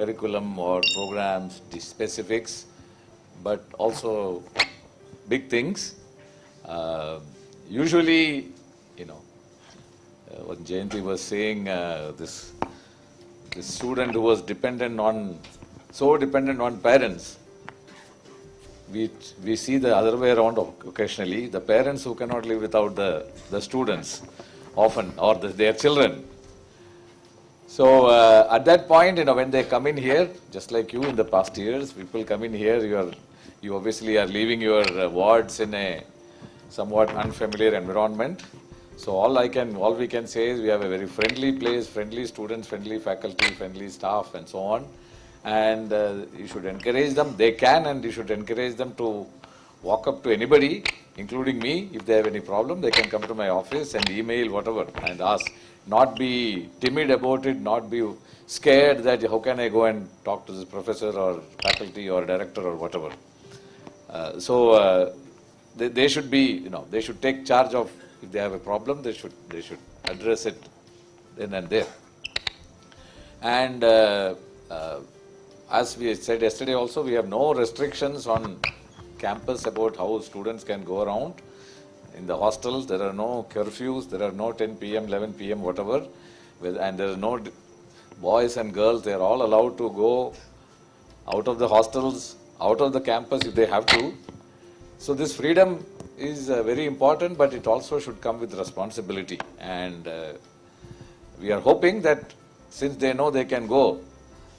curriculum or programs, the specifics, but also big things. Usually, what Jayanti was saying, this student who was so dependent on parents. We see the other way around occasionally, the parents who cannot live without the students often, or their children. So at that point, when they come in here, just like you in the past years, people come in here, you obviously are leaving your wards in a somewhat unfamiliar environment. So all we can say is we have a very friendly place, friendly students, friendly faculty, friendly staff, and so on. And you should encourage them. They can, and you should encourage them to walk up to anybody, including me. If they have any problem, they can come to my office and email, whatever, and ask. Not be timid about it, not be scared that how can I go and talk to this professor or faculty or director or whatever. They should be, they should take charge of, if they have a problem, they should address it then and there. And as we said yesterday also, we have no restrictions on campus about how students can go around. In the hostels, there are no curfews, there are no 10 p.m., 11 p.m., whatever, and there are no boys and girls. They are all allowed to go out of the hostels, out of the campus if they have to. So this freedom is very important, but it also should come with responsibility. And we are hoping that since they know they can go,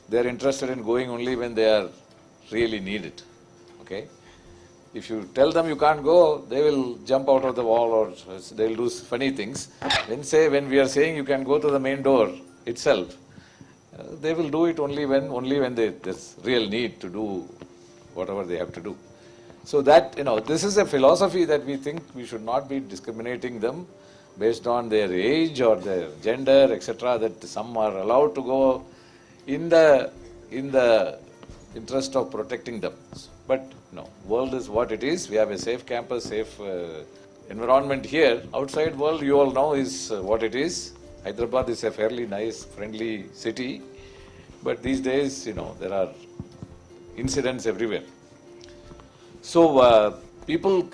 they are interested in going only when they are really need it. Okay? If you tell them you can't go, they will jump out of the wall or they will do funny things. When we are saying you can go to the main door itself, they will do it only when there's real need to do whatever they have to do. So that, this is a philosophy that we think we should not be discriminating them based on their age or their gender, etc., that some are allowed to go in the interest of protecting them. But world is what it is. We have a safe campus, safe environment here. Outside world, you all know, is what it is. Hyderabad is a fairly nice, friendly city. But these days, there are incidents everywhere. So people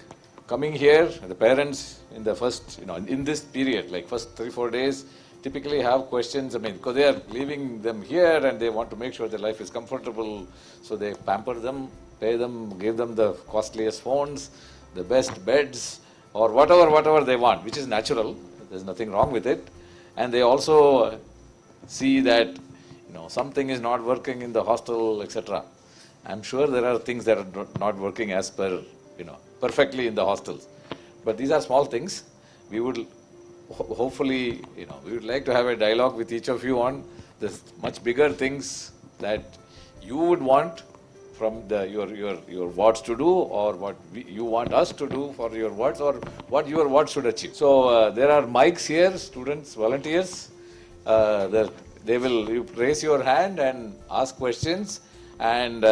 coming here, the parents in the first, in this period, like first 3-4 days, typically have questions. Because they are leaving them here and they want to make sure their life is comfortable. So they pamper them, pay them, give them the costliest phones, the best beds, or whatever they want, which is natural. There's nothing wrong with it. And they also see that, something is not working in the hostel, etc. I'm sure there are things that are not working as per, perfectly in the hostels. But these are small things. We would hopefully, we would like to have a dialogue with each of you on the much bigger things that you would want from your wards to do, or what you want us to do for your wards, or what your wards should achieve. So there are mics here, students, volunteers. You raise your hand and ask questions, and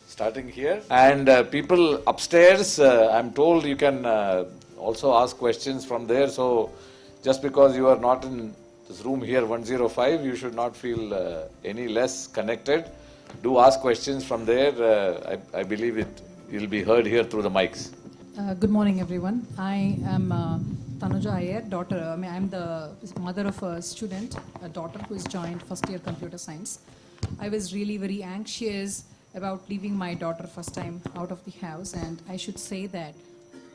starting here. And people upstairs, I'm told you can also ask questions from there. So just because you are not in this room here 105, you should not feel any less connected. Do ask questions from there. I believe you'll be heard here through the mics. Good morning, everyone. I am Tanuja Iyer, daughter. I'm the mother of a student, a daughter who has joined first year computer science. I was really very anxious about leaving my daughter first time out of the house, and I should say that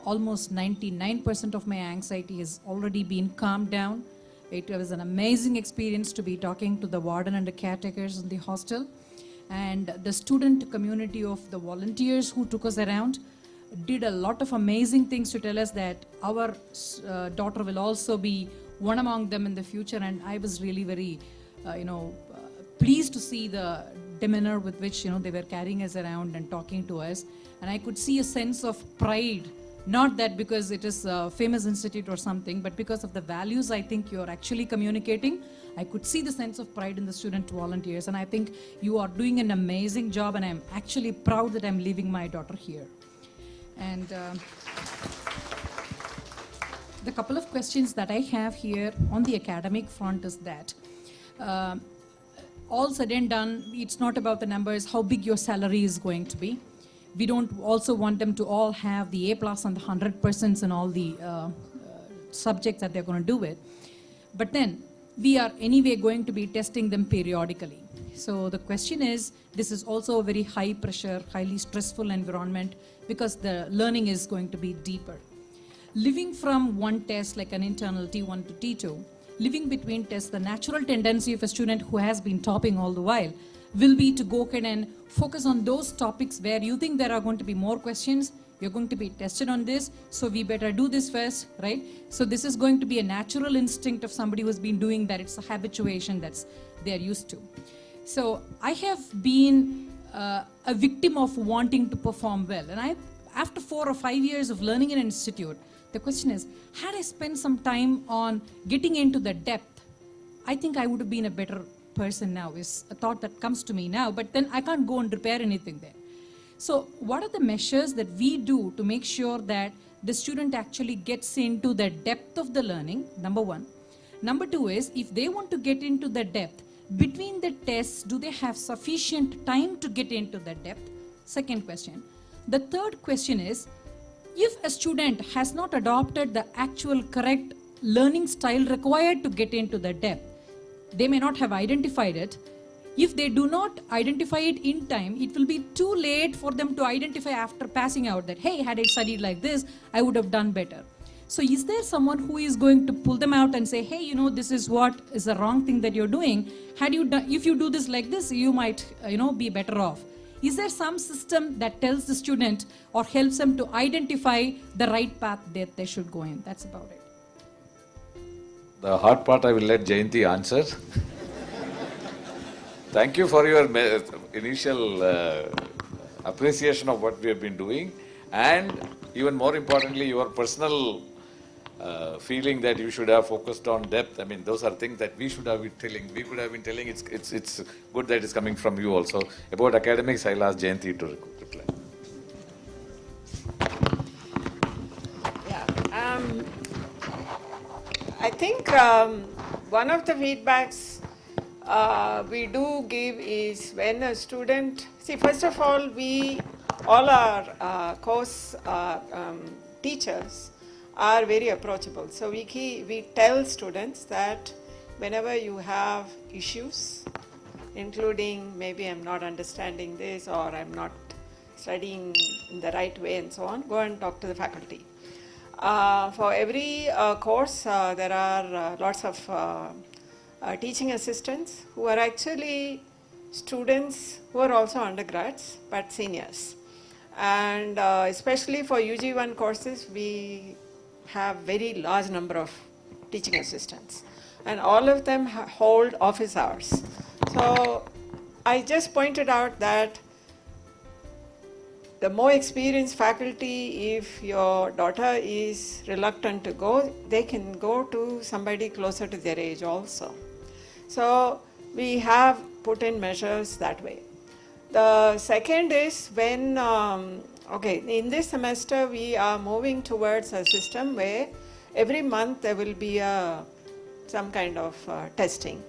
almost 99% of my anxiety has already been calmed down. It was an amazing experience to be talking to the warden and the caretakers in the hostel, and the student community of the volunteers who took us around did a lot of amazing things to tell us that our daughter will also be one among them in the future. And I was really very pleased to see the demeanor with which they were carrying us around and talking to us, and I could see a sense of pride, not that because it is a famous institute or something, but because of the values I think you're actually communicating. I could see the sense of pride in the student volunteers, and I think you are doing an amazing job, and I'm actually proud that I'm leaving my daughter here. And the couple of questions that I have here on the academic front is that all said and done, it's not about the numbers, how big your salary is going to be. We don't also want them to all have the A plus and the 100% in all the subjects that they're going to do it. But then we are anyway going to be testing them periodically. So the question is, this is also a very high pressure, highly stressful environment because the learning is going to be deeper. Living from one test like an internal T1 to T2, living between tests, the natural tendency of a student who has been topping all the while will be to go ahead and focus on those topics where you think there are going to be more questions, you're going to be tested on this, so we better do this first, right? So this is going to be a natural instinct of somebody who's been doing that. It's a habituation that's they're used to. So I have been a victim of wanting to perform well. And after 4 or 5 years of learning in an institute, the question is, had I spent some time on getting into the depth, I think I would have been a better person now, is a thought that comes to me now, but then I can't go and repair anything there. So what are the measures that we do to make sure that the student actually gets into the depth of the learning, number one. Number two is, if they want to get into the depth, between the tests, do they have sufficient time to get into the depth? Second question. The third question is, if a student has not adopted the actual correct learning style required to get into the depth, they may not have identified it. If they do not identify it in time, it will be too late for them to identify after passing out that, hey, had I studied like this, I would have done better. So is there someone who is going to pull them out and say, hey, you know, this is what is the wrong thing that you're doing. Had you done, if you do this like this, you might, be better off. Is there some system that tells the student or helps them to identify the right path that they should go in? That's about it. The hard part I will let Jayanti answer. Thank you for your initial appreciation of what we have been doing, and even more importantly, your personal feeling that you should have focused on depth. I mean, those are things that we should have been telling. We could have been telling. It's good that it's coming from you also. About academics, I'll ask Jayanti to reply. Yeah, I think one of the feedbacks we do give is when a student, see, first of all, all our course teachers are very approachable. So we tell students that whenever you have issues, including maybe I'm not understanding this or I'm not studying in the right way and so on, go and talk to the faculty. For every course, there are lots of teaching assistants who are actually students who are also undergrads but seniors. And especially for UG1 courses, we have very large number of teaching assistants. And all of them hold office hours. So I just pointed out that the more experienced faculty, if your daughter is reluctant to go, they can go to somebody closer to their age also. So we have put in measures that way. The second is when, in this semester we are moving towards a system where every month there will be some kind of testing.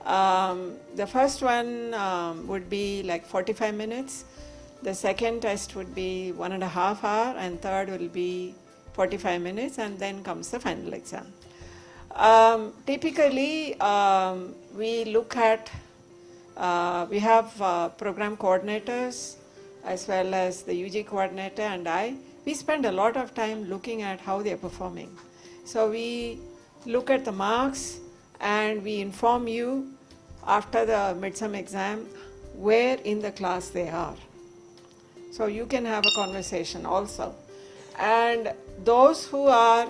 The first one would be like 45 minutes. The second test would be 1.5 hours, and third will be 45 minutes, and then comes the final exam. Typically, we look at, we have program coordinators as well as the UG coordinator and I. We spend a lot of time looking at how they are performing. So we look at the marks and we inform you after the midsem exam where in the class they are. So you can have a conversation also. And those who are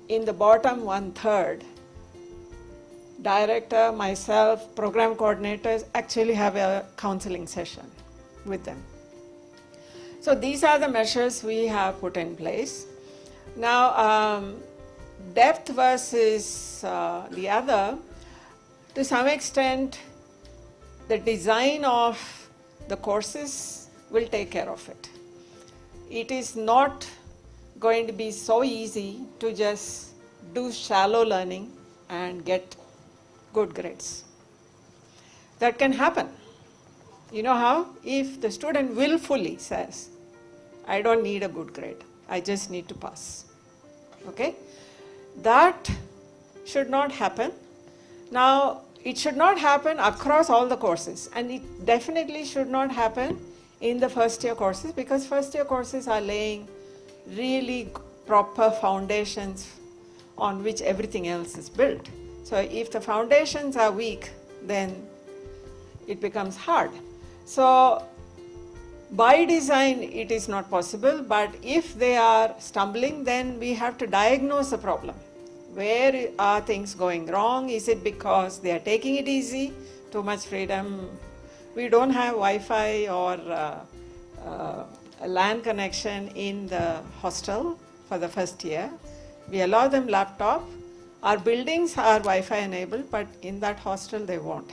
in the bottom 1/3, director, myself, program coordinators actually have a counseling session with them. So these are the measures we have put in place. Now, depth versus the other, to some extent, the design of the courses will take care of it. It is not going to be so easy to just do shallow learning and get good grades. That can happen. You know how? If the student willfully says, I don't need a good grade, I just need to pass. Okay? That should not happen. Now, it should not happen across all the courses, and it definitely should not happen in the first year courses, because first year courses are laying really proper foundations on which everything else is built. So if the foundations are weak, then it becomes hard. So by design it is not possible, but if they are stumbling, then we have to diagnose the problem. Where are things going wrong? Is it because they are taking it easy, too much freedom? We don't have Wi-Fi or a LAN connection in the hostel for the first year. We allow them laptop. Our buildings are Wi-Fi enabled, but in that hostel they won't.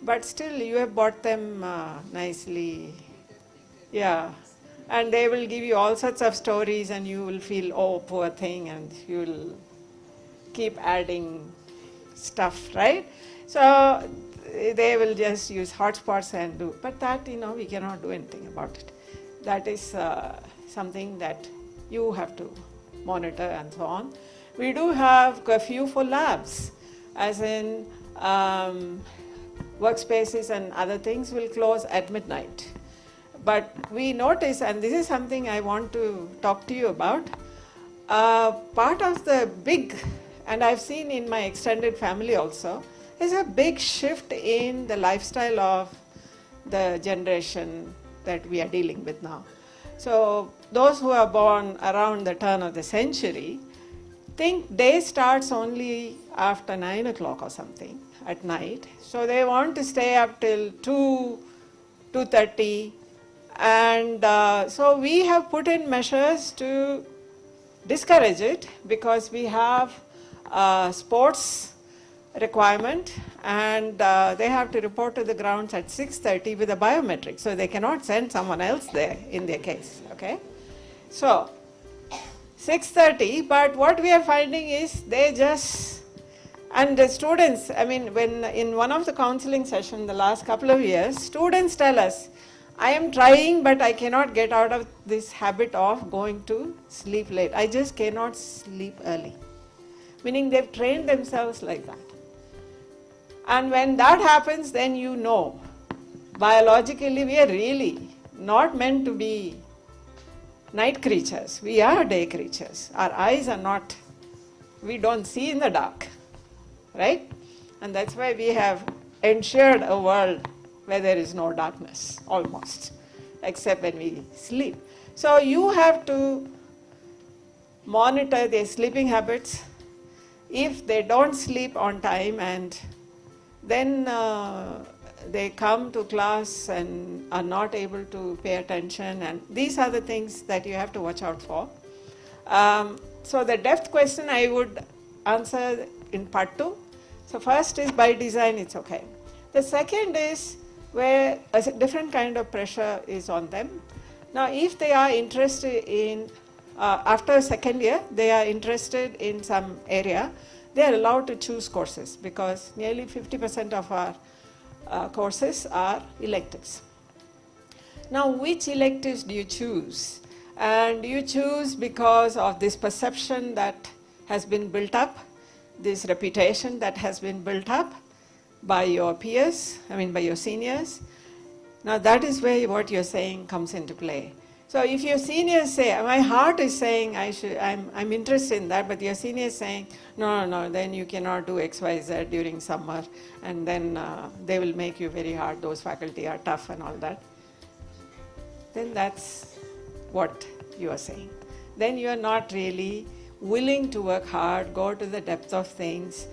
But still you have bought them nicely. Yeah. And they will give you all sorts of stories and you will feel, oh, poor thing, and you will keep adding stuff, right? So they will just use hotspots and do, but that, we cannot do anything about it. That is something that you have to monitor and so on. We do have curfew for labs, as in workspaces and other things will close at midnight. But we notice, and this is something I want to talk to you about, part of the big, and I've seen in my extended family also, is a big shift in the lifestyle of the generation that we are dealing with now. So those who are born around the turn of the century think day starts only after 9 o'clock or something at night. So they want to stay up till 2:30. And so we have put in measures to discourage it, because we have sports requirement, and they have to report to the grounds at 6:30 with a biometric, so they cannot send someone else there in their case. Okay, so 6:30, but what we are finding is they just, and the students, when in one of the counseling sessions the last couple of years, students tell us, I am trying, but I cannot get out of this habit of going to sleep late. I just cannot sleep early. Meaning they've trained themselves like that. And when that happens, then biologically we are really not meant to be night creatures. We are day creatures. Our eyes are not, we don't see in the dark, right? And that's why we have ensured a world where there is no darkness, almost, except when we sleep. So you have to monitor their sleeping habits. If they don't sleep on time and then they come to class and are not able to pay attention, and these are the things that you have to watch out for. So the depth question I would answer in part 2. So first is by design, it's okay. The second is where a different kind of pressure is on them. Now if they are interested in, after second year, they are interested in some area, they are allowed to choose courses, because nearly 50% of our courses are electives. Now which electives do you choose? And you choose because of this perception that has been built up, this reputation that has been built up by your peers, by your seniors. Now that is where what you're saying comes into play. So if your seniors say, my heart is saying I'm interested in that, but your senior is saying, no, then you cannot do X, Y, Z during summer, and then they will make you very hard, those faculty are tough and all that, then that's what you are saying. Then you are not really willing to work hard, go to the depth of things,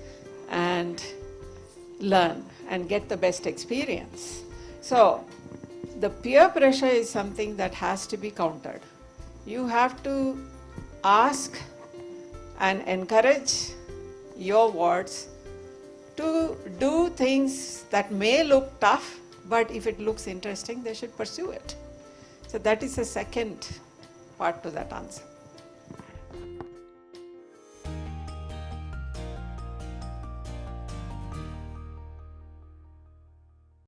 and learn and get the best experience. So the peer pressure is something that has to be countered. You have to ask and encourage your wards to do things that may look tough, but if it looks interesting, they should pursue it. So that is the second part to that answer.